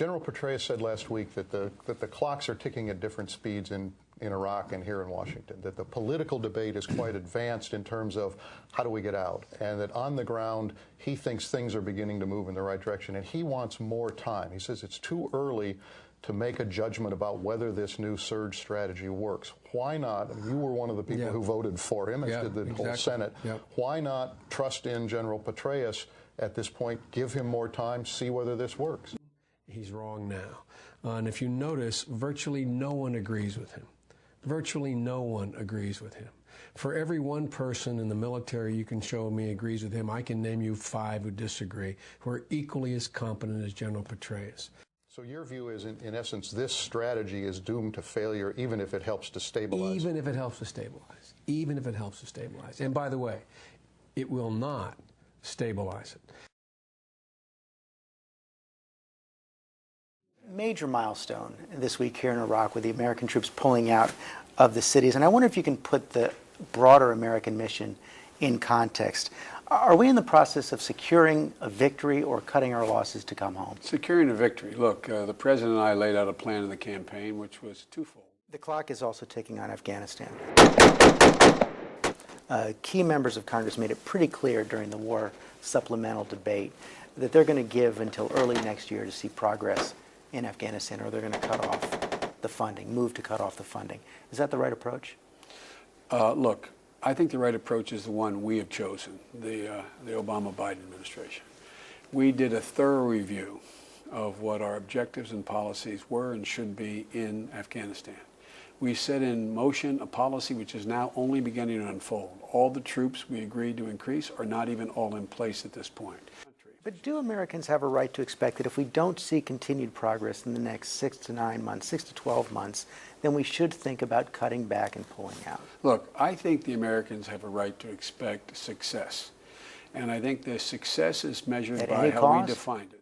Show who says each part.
Speaker 1: General Petraeus said last week that the clocks are ticking at different speeds in Iraq and here in Washington, that the political debate is quite advanced in terms of how do we get out, and that on the ground he thinks things are beginning to move in the right direction, and he wants more time. He says it's too early to make a judgment about whether this new surge strategy works. Why not? You were one of the people who voted for him, as did the whole Senate. Why not trust in General Petraeus at this point, give him more time, see whether this works?
Speaker 2: He's wrong now. And if you notice, virtually no one agrees with him. Virtually no one agrees with him. For every one person in the military you can show me agrees with him, I can name you 5 who disagree, who are equally as competent as General Petraeus.
Speaker 1: So your view is, in essence, this strategy is doomed to failure, even if it helps to stabilize?
Speaker 2: Even if it helps to stabilize. Even if it helps to stabilize. And by the way, it will not stabilize it.
Speaker 3: Major milestone this week here in Iraq with the American troops pulling out of the cities. And I wonder if you can put the broader American mission in context. Are we in the process of securing a victory or cutting our losses to come home?
Speaker 4: Securing a victory. Look, the President and I laid out a plan in the campaign which was twofold.
Speaker 3: The clock is also ticking on Afghanistan. Key members of Congress made it pretty clear during the war supplemental debate that they're going to give until early next year to see progress in Afghanistan, or they're going to cut off the funding, move to cut off the funding. Is that the right approach?
Speaker 4: Look, I think the right approach is the one we have chosen, the Obama-Biden administration. We did a thorough review of what our objectives and policies were and should be in Afghanistan. We set in motion a policy which is now only beginning to unfold. All the troops we agreed to increase are not even all in place at this point.
Speaker 3: But do Americans have a right to expect that if we don't see continued progress in the next 6 to 9 months, 6 to 12 months, then we should think about cutting back and pulling out?
Speaker 4: Look, I think the Americans have a right to expect success. And I think the success is measured by how we define it.